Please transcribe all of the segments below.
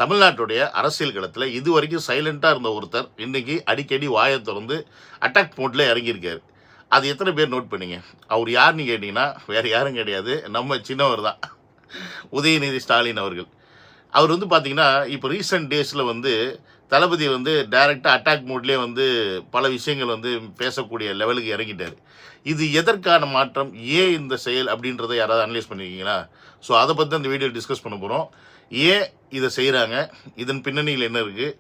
தமிழ்நாட்டுடைய அரசியல் களத்தில் இது வரைக்கும் சைலண்டாக இருந்த ஒருத்தர் இன்னைக்கு அடிக்கடி வாயை திறந்து அட்டாக் மோட்டில் இறங்கியிருக்காரு. அது எத்தனை பேர் நோட் பண்ணீங்க? அவர் யாருன்னு கேட்டிங்கன்னா வேறு யாரும் கிடையாது, நம்ம சின்னவர் தான், உதயநிதி ஸ்டாலின் அவர்கள். அவர் வந்து பார்த்தீங்கன்னா இப்போ ரீசெண்ட் டேஸில் வந்து தளபதி வந்து டைரெக்டாக அட்டாக் மோட்லேயே வந்து பல விஷயங்கள் வந்து பேசக்கூடிய லெவலுக்கு இறங்கிட்டார். இது எதற்கான மாற்றம், ஏன் இந்த செயல் அப்படின்றத யாராவது அனலைஸ் பண்ணியிருக்கீங்களா? ஸோ அதை பற்றி அந்த வீடியோ டிஸ்கஸ் பண்ண போகிறோம். ஏன் இதை செய்கிறாங்க, இதன் பின்னணியில் என்ன இருக்குது,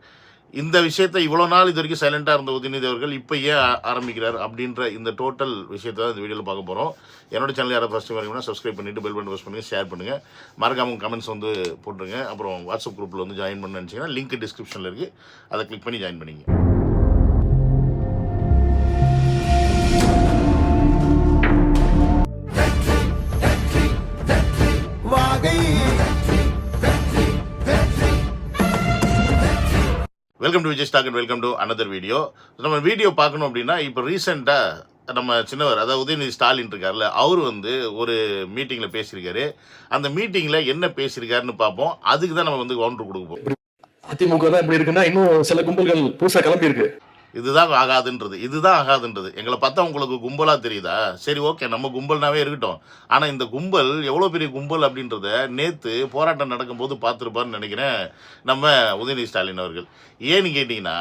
இந்த விஷயத்தை இவ்வளோ நாள் இது வரைக்கும் சைலண்டாக இருந்த உதயநிதி அவர்கள் இப்போ ஏன் ஆரம்பிக்கிறார் அப்படின்ற இந்த டோட்டல் விஷயத்தை தான் இந்த வீடியோவில் பார்க்க போகிறோம். என்னோட சேனல் யாராவது ஃபஸ்ட்டு வரீங்கன்னா சப்ஸ்கிரைப் பண்ணிவிட்டு பெல் பட்டன் ப்ரெஸ் பண்ணுங்கள், ஷேர் பண்ணுங்கள், மறக்காமல் கமெண்ட்ஸ் வந்து போட்டுருங்க. அப்புறம் வாட்ஸ்அப் குரூப்பில் வந்து ஜாயின் பண்ண நினச்சிங்கன்னா லிங்க் டிஸ்கிரிப்ஷனில் இருக்குது, அதை கிளிக் பண்ணி ஜாயின் பண்ணிங்க. Welcome to Vijay stock and welcome to another video. நம்ம வீடியோ பார்க்கணும் அப்படின்னா இப்போ ரீசெண்டாக நம்ம சின்னவர், அதாவது உதயநிதி ஸ்டாலின் இருக்கார்ல, அவர் வந்து ஒரு மீட்டிங்கில் பேசியிருக்காரு. அந்த மீட்டிங்கில் என்ன பேசியிருக்காருன்னு பார்ப்போம். அதுக்கு தான் நம்ம வந்து கவுண்டர் கொடுக்க போகிறோம். அதிமுக தான் இப்படி இருக்குன்னா இன்னும் சில கும்பல்கள் புதுசாக கிளம்பி இருக்கு. இதுதான் ஆகாதுன்றது எங்களை பார்த்தா உங்களுக்கு கும்பலாக தெரியுதா? சரி, ஓகே, நம்ம கும்பல்னாவே இருக்கட்டும். ஆனால் இந்த கும்பல் எவ்வளோ பெரிய கும்பல் அப்படின்றத நேற்று போராட்டம் நடக்கும்போது பார்த்துருப்பாருன்னு நினைக்கிறேன் நம்ம உதயநிதி ஸ்டாலின் அவர்கள். ஏன்னு கேட்டிங்கன்னா,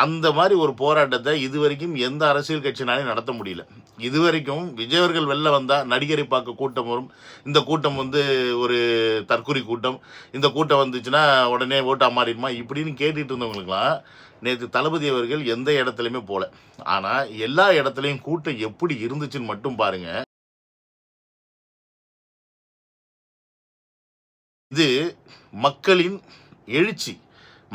அந்த மாதிரி ஒரு போராட்டத்தை இது வரைக்கும் எந்த அரசியல் கட்சினாலையும் நடத்த முடியல. இது வரைக்கும் விஜய் அவர்கள் வெளில வந்தால் நடிகரை பார்க்க கூட்டம் வரும். இந்த கூட்டம் வந்து ஒரு தற்கொலை கூட்டம். இந்த கூட்டம் வந்துச்சுன்னா உடனே ஓட்டா மாறிடுமா இப்படின்னு கேட்டுட்டு இருந்தவங்களுக்குலாம் நேற்று தளபதி அவர்கள் எந்த இடத்துலையுமே போல. ஆனால் எல்லா இடத்துலையும் கூட்டம் எப்படி இருந்துச்சுன்னு மட்டும் பாருங்க. இது மக்களின் எழுச்சி,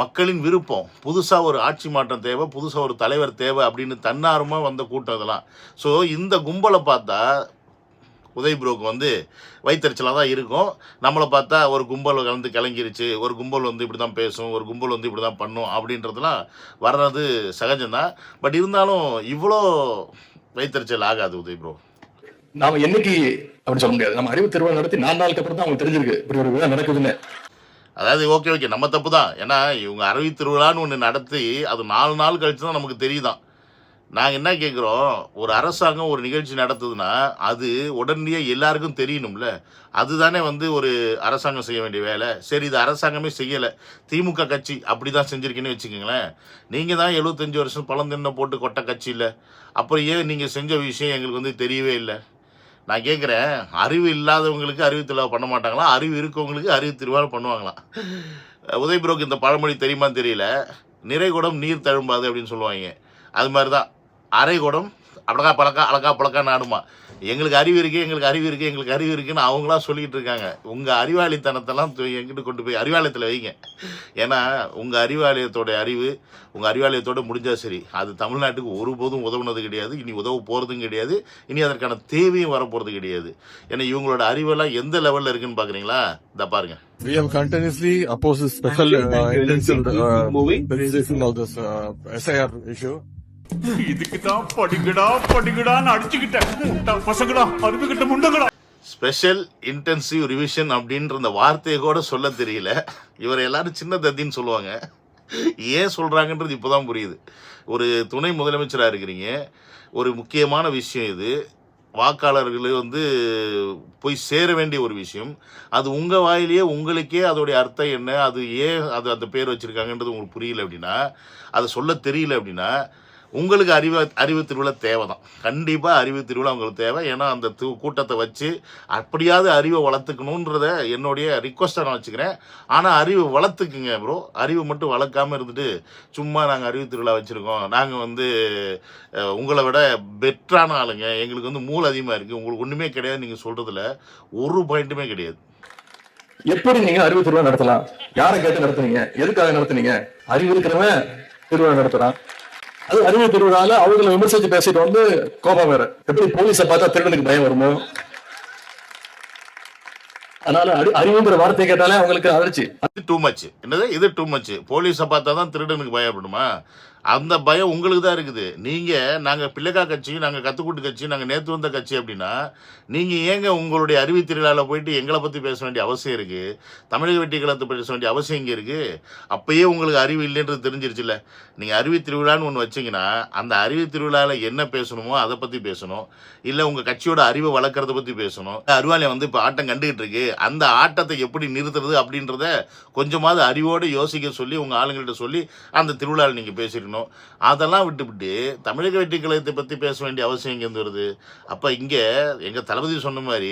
மக்களின் விருப்பம். புதுசாக ஒரு ஆட்சி மாற்றம் தேவை, புதுசாக ஒரு தலைவர் தேவை அப்படின்னு தன்னார்வமாக வந்த கூட்டம் இதெல்லாம். ஸோ இந்த கும்பலை பார்த்தா உதய் ப்ரோக்கு வந்து வயிற்றுச்சலாக தான் இருக்கும். நம்மளை பார்த்தா ஒரு கும்பல் கலந்து கிளங்கிருச்சு, ஒரு கும்பல் வந்து இப்படி தான் பேசும், ஒரு கும்பல் வந்து இப்படி தான் பண்ணும் அப்படின்றதுலாம் வர்றது சகஜம்தான். பட் இருந்தாலும் இவ்வளோ வயிற்றுச்சல் ஆகாது உதய் ப்ரோ. நாம என்னைக்கு அப்படி சொல்ல முடியாது. நம்ம அறிவு திருவிழா நடத்தி 4 நாளுக்கு அப்புறம் தான் அவங்களுக்கு தெரிஞ்சிருக்கு இப்படி ஒரு விழா நடக்குதுன்னு. அதாவது ஓகே நம்ம தப்பு தான். ஏன்னா இவங்க அறிவு திருவிழான்னு ஒன்று நடத்தி அது 4 நாள் கழிச்சு தான் நமக்கு தெரியுதான். நாங்கள் என்ன கேட்குறோம், ஒரு அரசாங்கம் ஒரு நிகழ்ச்சி நடத்துதுன்னா அது உடனடியாக எல்லாருக்கும் தெரியணும்ல. அதுதானே வந்து ஒரு அரசாங்கம் செய்ய வேண்டிய வேலை. சரி, இது அரசாங்கமே செய்யலை, திமுக கட்சி அப்படி தான் செஞ்சுருக்கீன்னு வச்சுக்கோங்களேன். நீங்கள் தான் 75 வருஷம் பழந்தென்னை போட்டு கொட்ட கட்சி இல்லை, அப்புறம் ஏன் நீங்கள் செஞ்ச விஷயம் எங்களுக்கு வந்து தெரியவே இல்லை? நான் கேட்குறேன், அறிவு இல்லாதவங்களுக்கு அறிவு திருவிழா பண்ண மாட்டாங்களா? அறிவு இருக்கவங்களுக்கு அறிவு திருவிழா பண்ணுவாங்களாம். உதய் ப்ரோக்கு இந்த பழமொழி தெரியுமான்னு தெரியல. நிறைகுடம் நீர் தழும்பாது அப்படின்னு சொல்லுவாங்க. அது மாதிரி தான் அரைகுடம் அழகா பழக்கா நாடுமா. எங்களுக்கு அறிவு இருக்குன்னு அவங்களா சொல்லிக்கிட்டு இருக்காங்க. உங்கள் அறிவாளித்தனத்தெல்லாம் எங்கிட்ட கொண்டு போய் அறிவாலயத்தில் வைங்க. ஏன்னா உங்கள் அறிவாலயத்தோட அறிவு உங்கள் அறிவாலயத்தோடு முடிஞ்சால் சரி, அது தமிழ்நாட்டுக்கு ஒருபோதும் உதவுனது கிடையாது, இனி உதவ போகிறதும் கிடையாது, இனி அதற்கான தேவையும் வரப்போகிறது கிடையாது. ஏன்னா இவங்களோட அறிவெல்லாம் எந்த லெவலில் இருக்குன்னு பார்க்குறீங்களா? இதை பாருங்க. We have continuously opposed special intention realization of this SIR issue. இதுக்குதான் படிங்கடான்னு அடிச்சுக்கிட்டேன் பசங்களா, அறிவுகிட்ட முண்டங்களா. ஸ்பெஷல் இன்டென்சிவ் ரிவிஷன் அப்படின்ற அந்த வார்த்தையை கூட சொல்ல தெரியல. இவரை எல்லாரும் சின்ன தத்தின்னு சொல்லுவாங்க. ஏன் சொல்கிறாங்கன்றது இப்போ தான் புரியுது. ஒரு துணை முதலமைச்சராக இருக்கிறீங்க, ஒரு முக்கியமான விஷயம் இது, வாக்காளர்கள் வந்து போய் சேர வேண்டிய ஒரு விஷயம். அது உங்கள் வாயிலேயே உங்களுக்கே அதோடைய அர்த்தம் என்ன, அது ஏன் அது அந்த பேர் வச்சுருக்காங்கன்றது உங்களுக்கு புரியல அப்படின்னா, அதை சொல்ல தெரியல அப்படின்னா, உங்களுக்கு அறிவு திருவிழா தேவை தான். கண்டிப்பாக அறிவு திருவிழா உங்களுக்கு தேவை. ஏன்னா அந்த கூட்டத்தை வச்சு அப்படியாவது அறிவை வளர்த்துக்கணுன்றத என்னுடைய ரிக்வஸ்ட்டாக நான் வச்சுக்கிறேன். ஆனால் அறிவு வளர்த்துக்குங்க ப்ரோ. அறிவு மட்டும் வளர்க்காமல் இருந்துட்டு சும்மா நாங்கள் அறிவு திருவிழா வச்சுருக்கோம், நாங்கள் வந்து உங்களை விட பெட்டரான ஆளுங்க, எங்களுக்கு வந்து மூளை அதிகமாக இருக்குது, உங்களுக்கு ஒன்றுமே கிடையாது நீங்கள் சொல்கிறதுல ஒரு பாயிண்ட்டுமே கிடையாது. எப்படி நீங்க அறிவு திருவிழா நடத்தலாம்? யாரை கேட்டு நடத்துனீங்க? எதுக்காக நடத்துனீங்க? அறிவு இருக்கிறவன் திருவிழா நடத்துறான். அது அறிவு திருவிழால அவங்களை விமர்சிச்சு பேசிட்டு வந்து கோபம் வேற. எப்படி போலீஸை பார்த்தா திருடனுக்கு பயம் வருமோ, அதனால அறிவுங்கிற வார்த்தையை கேட்டாலே அவங்களுக்கு அதிர்ச்சி. அது டூ மச். என்னது இது டூ மச்? போலீஸை பார்த்தா தான் திருடனுக்கு பயப்படணுமா? அந்த பயம் உங்களுக்கு தான் இருக்குது. நாங்கள் பிள்ளைக்கா கட்சி, நாங்கள் கத்துக்கூட்டு கட்சி, நாங்கள் நேற்று வந்த கட்சி அப்படின்னா, நீங்கள் ஏங்க உங்களுடைய அறிவுத் திருவிழாவில் போயிட்டு எங்களை பற்றி பேச வேண்டிய அவசியம் இருக்குது? தமிழக வெற்றி கழகத்தை பேச வேண்டிய அவசியம் இங்கே இருக்குது? அப்பயே உங்களுக்கு அறிவு இல்லைன்றது தெரிஞ்சிருச்சுல்ல. நீங்கள் அறிவுத் திருவிழான்னு ஒன்று வச்சிங்கன்னா, அந்த அறிவுத் திருவிழாவில் என்ன பேசணுமோ அதை பற்றி பேசணும், இல்லை உங்கள் கட்சியோட அறிவை வளர்க்குறத பற்றி பேசணும். அறிவாலயம் வந்து இப்போ ஆட்டம் கண்டுகிட்டு இருக்கு, அந்த ஆட்டத்தை எப்படி நிறுத்துறது அப்படின்றத கொஞ்சமாவது அறிவோடு யோசிக்க சொல்லி உங்கள் ஆளுங்கள்கிட்ட சொல்லி அந்த திருவிழாவில் நீங்கள் பேசிடணும். அதெல்லாம் விட்டுவிட்டு தமிழக வெற்றி கழகத்தை பற்றி பேச வேண்டிய அவசியம் இங்கேருந்து வருது. அப்போ இங்கே எங்கள் தளபதி சொன்ன மாதிரி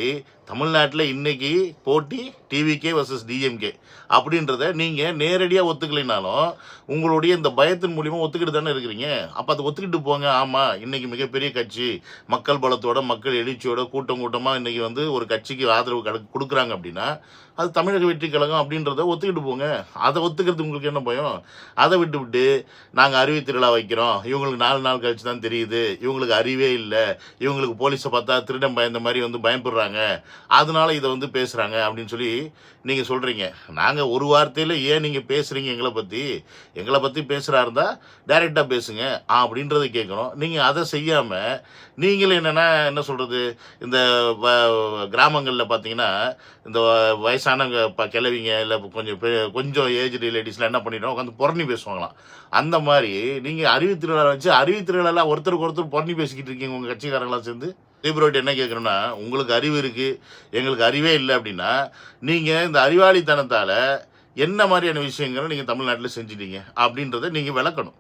தமிழ்நாட்டில் இன்னைக்கு போட்டி டிவிகே வர்சஸ் டிஎம்கே அப்படின்றத நீங்கள் நேரடியாக ஒத்துக்கலைனாலும் உங்களுடைய இந்த பயத்தின் மூலிமா ஒத்துக்கிட்டு தானே இருக்கிறீங்க. அப்போ அதை ஒத்துக்கிட்டு போங்க. ஆமாம், இன்னைக்கு மிகப்பெரிய கட்சி, மக்கள் பலத்தோட, மக்கள் எழுச்சியோட, கூட்டமாக இன்னைக்கு வந்து ஒரு கட்சிக்கு ஆதரவு கொடுக்குறாங்க அப்படின்னா அது தமிழக வெற்றி கழகம் அப்படின்றத ஒத்துக்கிட்டு போங்க. அதை ஒத்துக்கிறது உங்களுக்கு என்ன பயம்? அதை விட்டு நாங்கள் அறிவுத் திருவிழா வைக்கிறோம், இவங்களுக்கு 4 நாள் கழிச்சு தான் தெரியுது, இவங்களுக்கு அறிவே இல்லை, இவங்களுக்கு போலீஸை பார்த்தா திருடன் பயந்த மாதிரி வந்து பயப்படுறாங்க, அதனால இதை வந்து பேசுகிறாங்க அப்படின்னு சொல்லி நீங்கள் சொல்கிறீங்க. நாங்கள் ஒரு வார்த்தையில் ஏன் நீங்கள் பேசுகிறீங்க எங்களை பற்றி பேசுகிறா இருந்தால் டைரெக்டாக பேசுங்க அப்படின்றத கேட்கணும். நீங்கள் அதை செய்யாமல் நீங்களும் என்ன சொல்கிறது, இந்த கிராமங்களில் பார்த்தீங்கன்னா இந்த வயசான கிழவிங்க இல்லை கொஞ்சம் ஏஜ்டு லேடிஸ்லாம் என்ன பண்ணிட்டோம், உட்காந்து புறணி பேசுவாங்களாம். அந்த மாதிரி நீங்கள் அறிவுத் திருவிழா வச்சு அறிவுத் திருவிழாவில் ஒருத்தருக்கு ஒருத்தர் புறணி பேசிக்கிட்டு இருக்கீங்க உங்கள் கட்சிக்காரங்களாம் சேர்ந்து. தீபுரோட்டு என்ன கேட்குறோன்னா, உங்களுக்கு அறிவு இருக்குது, எங்களுக்கு அறிவே இல்லை அப்படின்னா நீங்கள் இந்த அறிவாளித்தனத்தால் என்ன மாதிரியான விஷயங்களை நீங்கள் தமிழ்நாட்டில் செஞ்சிட்டீங்க அப்படின்றத நீங்கள் விளக்கணும்.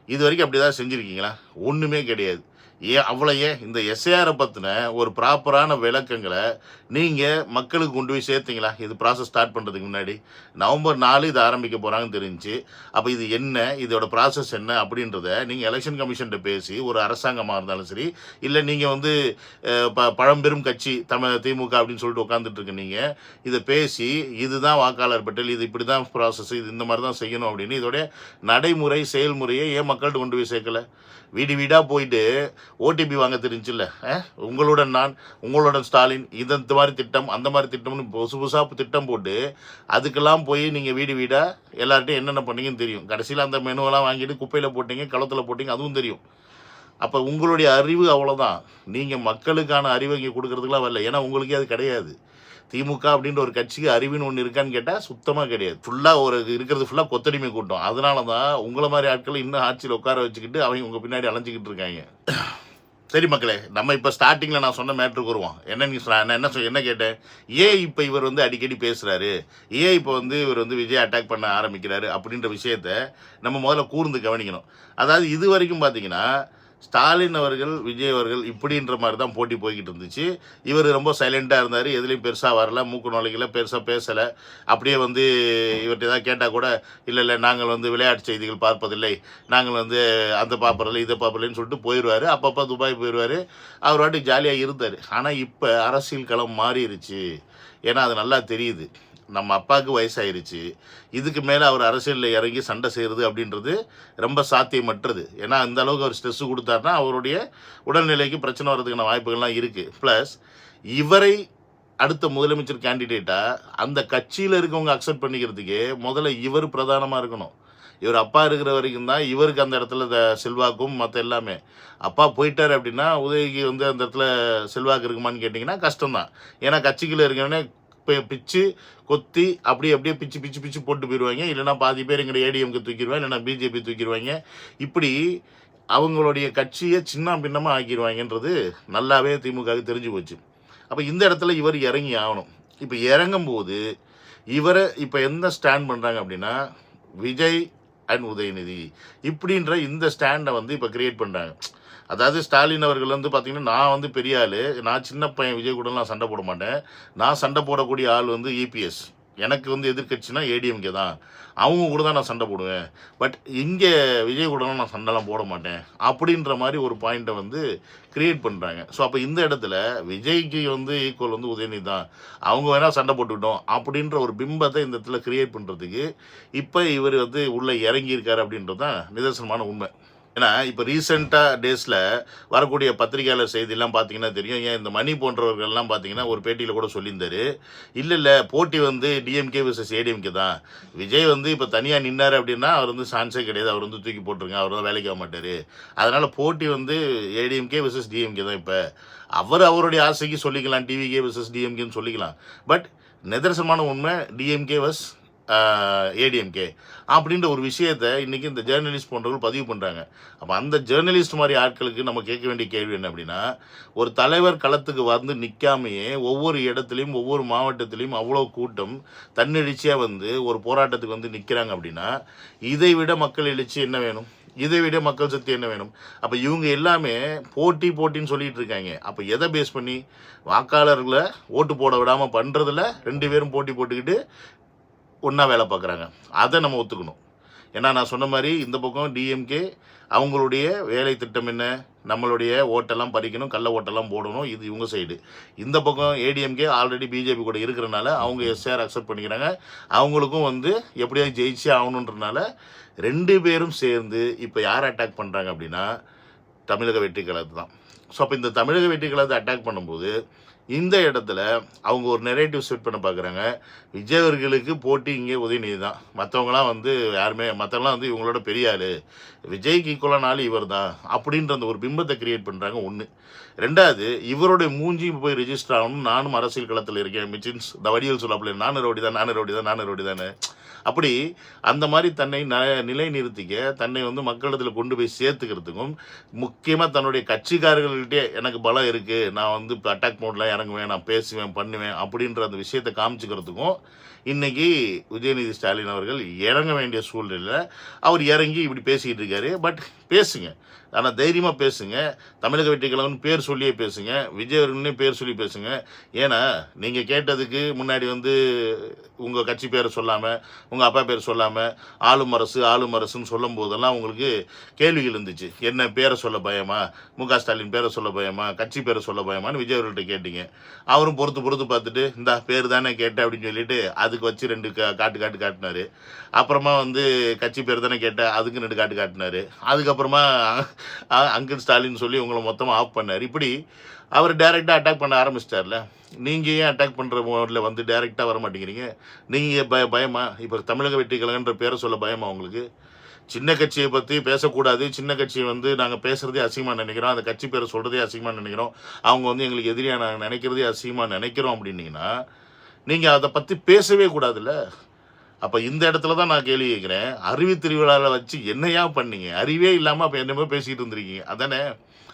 இது வரைக்கும் அப்படி தான் செஞ்சுருக்கீங்களா? ஒன்றுமே கிடையாது. ஏன் இந்த எஸ்ஐஆரை பற்றின ஒரு ப்ராப்பரான விளக்கங்களை நீங்கள் மக்களுக்கு கொண்டு போய் சேர்த்தீங்களா? இது ப்ராசஸ் ஸ்டார்ட் பண்ணுறதுக்கு முன்னாடி நவம்பர் 4 இது ஆரம்பிக்க போகிறாங்கன்னு தெரிஞ்சு, அப்போ இது என்ன, இதோட ப்ராசஸ் என்ன அப்படின்றத நீங்கள் எலெக்ஷன் கமிஷன்கிட்ட பேசி, ஒரு அரசாங்கமாக இருந்தாலும் சரி, இல்லை நீங்கள் வந்து பழம்பெரும் கட்சி திமுக அப்படின்னு சொல்லிட்டு உட்காந்துட்டு இருக்க நீங்கள் இதை பேசி, இதுதான் வாக்காளர் பட்டியல், இது இப்படி தான் ப்ராசஸ், இது இந்த மாதிரி தான் செய்யணும் அப்படின்னு இதோடைய நடைமுறை செயல்முறையை ஏன் மக்கள்கிட்ட கொண்டு போய் சேர்க்கலை? வீடாக போயிட்டு ஓடிபி வாங்க தெரிஞ்சில்ல, உங்களுடன் நான், உங்களுடன் ஸ்டாலின், இந்த மாதிரி திட்டம் அந்த மாதிரி திட்டம்னு புதுசாக திட்டம் போட்டு அதுக்கெல்லாம் போய் நீங்கள் வீடாக எல்லார்ட்டையும் என்னென்ன பண்ணீங்கன்னு தெரியும். கடைசியில் அந்த மெனுவெல்லாம் வாங்கிட்டு குப்பையில் போட்டீங்க, களத்தில் போட்டீங்க, அதுவும் தெரியும். அப்போ உங்களுடைய அறிவு அவ்வளோதான். நீங்கள் மக்களுக்கான அறிவை இங்கே கொடுக்குறதுக்குலாம் வரல. ஏன்னா உங்களுக்கே அது கிடையாது. திமுக அப்படின்ற ஒரு கட்சிக்கு அறிவுன்னு ஒன்று இருக்கான்னு கேட்டால் சுத்தமாக கிடையாது. ஃபுல்லாக இருக்கிறது ஃபுல்லாக கொத்தடிமை கூட்டம். அதனால தான் உங்களை மாதிரி ஆட்களை இன்னும் ஆட்சியில் உட்கார வச்சுக்கிட்டு அவங்க உங்கள் பின்னாடி அலைஞ்சிக்கிட்டு இருக்காங்க. சரி மக்களே, நம்ம இப்போ ஸ்டார்டிங்கில் நான் சொன்ன மேட்ருக்கு வருவோம். நான் என்ன கேட்டேன், ஏன் இப்போ இவர் வந்து அடிக்கடி பேசுகிறாரு, ஏன் இப்போ வந்து இவர் வந்து விஜய் அட்டாக் பண்ண ஆரம்பிக்கிறாரு அப்படின்ற விஷயத்த நம்ம முதல்ல கூர்ந்து கவனிக்கணும். அதாவது இது வரைக்கும் பார்த்தீங்கன்னா ஸ்டாலின் அவர்கள், விஜய் அவர்கள் இப்படின்ற மாதிரி தான் போட்டி போய்கிட்டு இருந்துச்சு. இவர் ரொம்ப சைலண்ட்டாக இருந்தார், எதுலேயும் பெருசாக வரல, மூக்கு நுழைக்கல, பெருசாக பேசலை. அப்படியே வந்து இவர்கிட்ட ஏதாவது கேட்டால் கூட இல்லை நாங்கள் வந்து விளையாட்டு செய்திகள் பார்ப்பதில்லை, நாங்கள் வந்து அந்த பார்ப்பதில்லை இதை பார்ப்பதில்லைன்னு சொல்லிட்டு போயிடுவார். அப்பப்போ துபாய் போயிடுவார். அவர் வாட்டுக்கு ஜாலியாக இருந்தார். ஆனால் இப்போ அரசியல் களம் மாறிடுச்சு. ஏன்னா அது நல்லா தெரியுது, நம்ம அப்பாவுக்கு வயசாயிருச்சு, இதுக்கு மேலே அவர் அரசியலில் இறங்கி சண்டை செய்கிறது அப்படின்றது ரொம்ப சாத்தியமற்றது. ஏன்னா அந்த அளவுக்கு அவர் ஸ்ட்ரெஸ்ஸு கொடுத்தாருன்னா அவருடைய உடல்நிலைக்கு பிரச்சனை வர்றதுக்கான வாய்ப்புகள்லாம் இருக்குது. ப்ளஸ் இவரை அடுத்த முதலமைச்சர் கேண்டிடேட்டாக அந்த கட்சியில் இருக்கவங்க அக்செப்ட் பண்ணிக்கிறதுக்கே முதல்ல இவர் பிரதானமாக இருக்கணும். இவர் அப்பா இருக்கிற வரைக்கும் தான் இவருக்கு அந்த இடத்துல செல்வாக்கும் மற்ற எல்லாமே. அப்பா போயிட்டார் அப்படின்னா உதவிக்கு வந்து அந்த இடத்துல செல்வாக்கு இருக்குமான்னு கேட்டிங்கன்னா கஷ்டம்தான். ஏன்னா கட்சிக்குள்ளே இருக்கிறவனே பிச்சு கொத்தி அப்படியே பிச்சு போட்டு போயிடுவாங்க. இல்லைனா பாதி பேர் எங்களை ஏடிஎம்க்கு தூக்கிடுவாங்க, இல்லைனா பிஜேபி தூக்கிடுவாங்க. இப்படி அவங்களுடைய கட்சியை சின்ன பின்னமாக ஆக்கிடுவாங்கன்றது நல்லாவே திமுகவுக்கு தெரிஞ்சு போச்சு. அப்போ இந்த இடத்துல இவர் இறங்கி ஆகணும். இப்போ இறங்கும்போது இவரை இப்போ என்ன ஸ்டாண்ட் பண்ணுறாங்க அப்படின்னா, விஜய் அண்ட் உதயநிதி இப்படின்ற இந்த ஸ்டாண்டை வந்து இப்போ கிரியேட் பண்ணுறாங்க. அதாவது ஸ்டாலின் அவர்கள் வந்து பார்த்திங்கன்னா, நான் வந்து பெரிய ஆள், நான் சின்ன பையன், விஜய் கூட நான் சண்டை போட மாட்டேன், நான் சண்டை போடக்கூடிய ஆள் வந்து இபிஎஸ், எனக்கு வந்து எதிர்கட்சினா ஏடிஎம்கே தான், அவங்க கூட தான் நான் சண்டை போடுவேன், பட் இங்கே விஜய் கூடலாம் நான் சண்டைலாம் போட மாட்டேன் அப்படின்ற மாதிரி ஒரு பாயிண்ட்டை வந்து கிரியேட் பண்ணுறாங்க. ஸோ அப்போ இந்த இடத்துல விஜய்க்கு வந்து ஈக்குவல் வந்து உதயநிதி தான், அவங்க வேணால் சண்டை போட்டுக்கிட்டோம் அப்படின்ற ஒரு பிம்பத்தை இந்த இடத்துல கிரியேட் பண்ணுறதுக்கு இப்போ இவர் வந்து உள்ளே இறங்கியிருக்காரு அப்படின்றது தான் நிதர்சனமான உண்மை. ஏன்னா இப்போ ரீசெண்டாக டேஸில் வரக்கூடிய பத்திரிகையாளர் செய்தியெல்லாம் பார்த்தீங்கன்னா தெரியும். ஏன் இந்த மணி போன்றவர்கள்லாம் பார்த்தீங்கன்னா ஒரு பேட்டியில் கூட சொல்லியிருந்தாரு, இல்லை போட்டி வந்து டிஎம்கே vs ஏடிஎம்கே தான். விஜய் வந்து இப்போ தனியாக நின்னார் அப்படின்னா அவர் வந்து சான்ஸே கிடையாது, அவர் வந்து தூக்கி போட்டுருங்க, அவர் தான் வேலைக்கு ஆக மாட்டார். அதனால் போட்டி வந்து ஏடிஎம்கே vs டிஎம்கே தான். இப்போ அவருடைய ஆசைக்கு சொல்லிக்கலாம், டிவிகே vs டிஎம்கேன்னு சொல்லிக்கலாம். பட் நிதர்சனமான உண்மை டிஎம்கே vs ஏடிஎம்கே அப்படின்ற ஒரு விஷயத்தை இன்றைக்கி இந்த ஜேர்னலிஸ்ட் போன்றவர்கள் பதிவு பண்ணுறாங்க. அப்போ அந்த ஜேர்னலிஸ்ட் மாதிரி ஆட்களுக்கு நம்ம கேட்க வேண்டிய கேள்வி என்ன அப்படின்னா, ஒரு தலைவர் களத்துக்கு வந்து நிற்காமையே ஒவ்வொரு இடத்துலையும் ஒவ்வொரு மாவட்டத்திலையும் அவ்வளோ கூட்டம் தன்னெழுச்சியாக வந்து ஒரு போராட்டத்துக்கு வந்து நிற்கிறாங்க அப்படின்னா, இதை விட மக்கள் எழுச்சி என்ன வேணும்? இதை விட மக்கள் சக்தி என்ன வேணும்? அப்போ இவங்க எல்லாமே போட்டின்னு சொல்லிட்டு இருக்காங்க. அப்போ எதை பேஸ் பண்ணி வாக்காளர்களை ஓட்டு போட விடாமல் பண்ணுறதுல 2 பேரும் போட்டி போட்டுக்கிட்டு ஒன்றா வேலை பார்க்குறாங்க. அதை நம்ம ஒத்துக்கணும். ஏன்னா நான் சொன்ன மாதிரி இந்த பக்கம் டிஎம்கே அவங்களுடைய வேலை திட்டம் என்ன, நம்மளுடைய ஓட்டெல்லாம் பறிக்கணும், கள்ள ஓட்டெல்லாம் போடணும், இது இவங்க சைடு. இந்த பக்கம் ஏடிஎம்கே ஆல்ரெடி பிஜேபி கூட இருக்கிறனால அவங்க எஸ்ஆர் அக்செப்ட் பண்ணிக்கிறாங்க. அவங்களுக்கும் வந்து எப்படியாவது ஜெயிச்சே ஆகணுன்றனால 2 பேரும் சேர்ந்து இப்போ யார் அட்டாக் பண்ணுறாங்க அப்படின்னா தமிழக வெற்றி கழகத்தை தான். ஸோ அப்போ இந்த தமிழக வெற்றி கழகத்தை அட்டாக் பண்ணும்போது இந்த இடத்துல அவங்க ஒரு நெரேட்டிவ் செட் பண்ண பார்க்குறாங்க. விஜய் அவர்களுக்கு போட்டி இங்கே உதயநிதி தான், மற்றவங்களாம் வந்து யாருமே மற்றவங்களாம் வந்து இவங்களோட பெரிய ஆள், விஜய்க்கு ஈக்குவலான ஆள் இவர் தான் அப்படின்ற அந்த ஒரு பிம்பத்தை கிரியேட் பண்ணுறாங்க. 1. 2வது இவருடைய மூஞ்சி போய் ரெஜிஸ்டர் ஆகணும், நானும் அரசியல் களத்தில் இருக்கேன், மிச்சின்ஸ் இந்த வடிவில் சொல்லப்பல நானும் ரோடி தானே அப்படி அந்த மாதிரி தன்னை நிலை நிறுத்திக்க, தன்னை வந்து மக்களிடத்தில் கொண்டு போய் சேர்த்துக்கிறதுக்கும், முக்கியமாக தன்னுடைய கட்சிக்காரர்கள்கிட்டே எனக்கு பலம் இருக்குது, நான் வந்து இப்போ அட்டாக் மோட்லாம் இறங்குவேன், நான் பேசுவேன் பண்ணுவேன் அப்படின்ற அந்த விஷயத்தை காமிச்சிக்கிறதுக்கும் இன்றைக்கி உதயநிதி ஸ்டாலின் அவர்கள் இறங்க வேண்டிய சூழ்நிலை. அவர் இறங்கி இப்படி பேசிக்கிட்டு இருக்காரு. பட் பேசுங்க, ஆனால் தைரியமாக பேசுங்க. தமிழக வெற்றி கழகம்னு பேர் சொல்லியே பேசுங்க, விஜய் அவர்கள்னே பேர் சொல்லி பேசுங்க. ஏன்னா நீங்கள் கேட்டதுக்கு முன்னாடி வந்து உங்கள் கட்சி பேரை சொல்லாமல், உங்கள் அப்பா பேர் சொல்லாமல் ஆளும் அரசுன்னு சொல்லும் போதெல்லாம் உங்களுக்கு கேள்விகள் இருந்துச்சு. என்ன பேரை சொல்ல பயமா, முக ஸ்டாலின் பேரை சொல்ல பயமா, கட்சி பேரை சொல்ல பயமான்னு விஜய் அவர்கள்ட்ட கேட்டீங்க. அவரும் பொறுத்து பார்த்துட்டு இந்த பேர் தானே கேட்டேன் அப்படின்னு சொல்லிட்டு அதுக்கு வச்சு 2 காட்டினாரு. அப்புறமா வந்து கட்சி பேர் தானே கேட்டேன், அதுக்கு 2 காட்டினாரு. அதுக்கப்புறமா அங்கிள் ஸ்டாலின் சொல்லி உங்களை மொத்தமாக ஆஃப் பண்ணார். இப்படி அவர் டைரெக்டாக அட்டாக் பண்ண ஆரம்பிச்சிட்டார்ல. நீங்கள் ஏன் அட்டாக் பண்ணுற மோடில் வந்து டைரெக்டாக வர மாட்டேங்கிறீங்க? நீங்கள் பயமா? இப்போ தமிழக வெற்றி கழகன்ற பேரை சொல்ல பயமா உங்களுக்கு? சின்ன கட்சியை பற்றி பேசக்கூடாது, சின்ன கட்சியை வந்து நாங்கள் பேசுகிறதே அசிங்கமாக நினைக்கிறோம், அந்த கட்சி பேரை சொல்கிறதே அசிங்கமாக நினைக்கிறோம், அவங்க வந்து எங்களுக்கு எதிரியாக நாங்கள் நினைக்கிறதே அசிங்கமாக நினைக்கிறோம் அப்படின்னீங்கன்னா நீங்கள் அதை பற்றி பேசவே கூடாதுல்ல. அப்போ இந்த இடத்துல தான் நான் கேள்வி கேட்குறேன், அறிவு திருவிழாவில் வச்சு என்னையா பண்ணீங்க? அறிவே இல்லாமல் அப்போ என்னமோ பேசிக்கிட்டு இருந்திருக்கீங்க அதானே?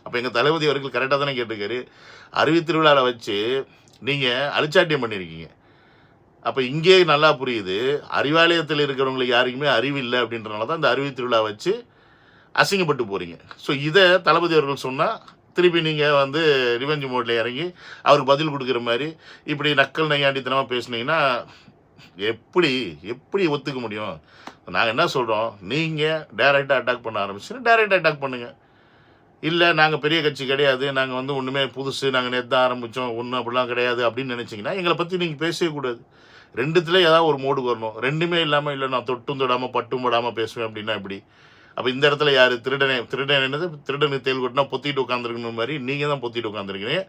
அப்போ எங்கள் தளபதி அவர்கள் கரெக்டாக தானே கேட்டிருக்காரு. அறிவு திருவிழாவில் வச்சு நீங்கள் அழிச்சாட்டியம் பண்ணியிருக்கீங்க. அப்போ இங்கே நல்லா புரியுது, அறிவாலயத்தில் இருக்கிறவங்களுக்கு யாருக்குமே அறிவு இல்லை அப்படின்றனால தான் இந்த அறிவு திருவிழா வச்சு அசிங்கப்பட்டு போகிறீங்க. ஸோ இதை தளபதி அவர்கள் சொன்னால் திருப்பி நீங்கள் வந்து ரிவெஞ்ச் மோடில் இறங்கி அவருக்கு பதில் கொடுக்குற மாதிரி இப்படி நக்கல் நையாண்டித்தனமாக பேசுனீங்கன்னா எப்படி ஒத்துக்க முடியும்? நாங்கள் என்ன சொல்கிறோம், நீங்கள் டைரெக்டாக அட்டாக் பண்ண ஆரம்பிச்சுன்னா டைரெக்டாக அட்டாக் பண்ணுங்கள். இல்லை நாங்கள் பெரிய கட்சி கிடையாது, நாங்கள் வந்து ஒன்றுமே புதுசு, நாங்கள் நேற்று தான் ஆரம்பித்தோம், ஒன்றும் அப்படிலாம் கிடையாது அப்படின்னு நினச்சிங்கன்னா எங்களை பற்றி நீங்கள் பேசவே கூடாது. 2த்துல ஏதாவது ஒரு மோடு வரணும். 2மே இல்லாமல் இல்லை நான் தொட்டும் தொடாமல் பட்டும் படாமல் பேசுவேன் அப்படின்னா எப்படி? அப்போ இந்த இடத்துல யார் திருடன் என்னது, திருடனுக்கு தேல் கொட்டினா பொத்திட்டு உட்காந்துருக்கணும் மாதிரி நீங்கள் தான் பொத்திட்டு உட்காந்துருக்கீங்க.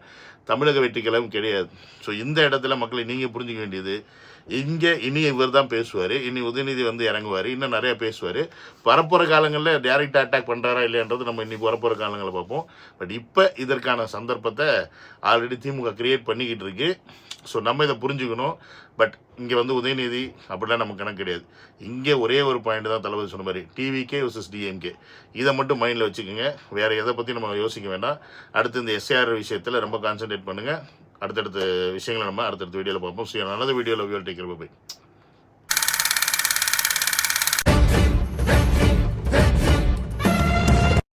தமிழக வெற்றி கழகம் கிடையாது. ஸோ இந்த இடத்துல மக்களை நீங்கள் புரிஞ்சிக்க வேண்டியது, இங்கே இனி இவர் தான் பேசுவார், இனி உதயநிதி வந்து இறங்குவார், இன்னும் நிறையா பேசுவார். வரப்போகிற காலங்களில் டேரெக்டாக அட்டாக் பண்ணுறாரா இல்லைன்றது நம்ம இன்றைக்கி வரப்போகிற காலங்களில் பார்ப்போம். பட் இப்போ இதற்கான சந்தர்ப்பத்தை ஆல்ரெடி திமுக கிரியேட் பண்ணிக்கிட்டு இருக்கு. ஸோ நம்ம இதை புரிஞ்சுக்கணும். பட் இங்கே வந்து உதயநிதி அப்படிலாம் நமக்கு கணக்கு கிடையாது. இங்கே ஒரே ஒரு பாயிண்ட் தான் தளபதி சொன்ன மாதிரி, டிவிகே vs டிஎம்கே. இதை மட்டும் மைண்டில் வச்சுக்கோங்க, வேறு எதை பற்றி நம்ம யோசிக்க வேண்டாம். அடுத்து இந்த எஸ்ஆர் விஷயத்தில் ரொம்ப கான்சன்ட்ரேட் பண்ணுங்கள். அடுத்தடுத்த விஷயங்களை நம்ம அடுத்தடுத்த வீடியோவில் பார்ப்போம். நல்ல வீடியோவில் டேக் கேர், பை.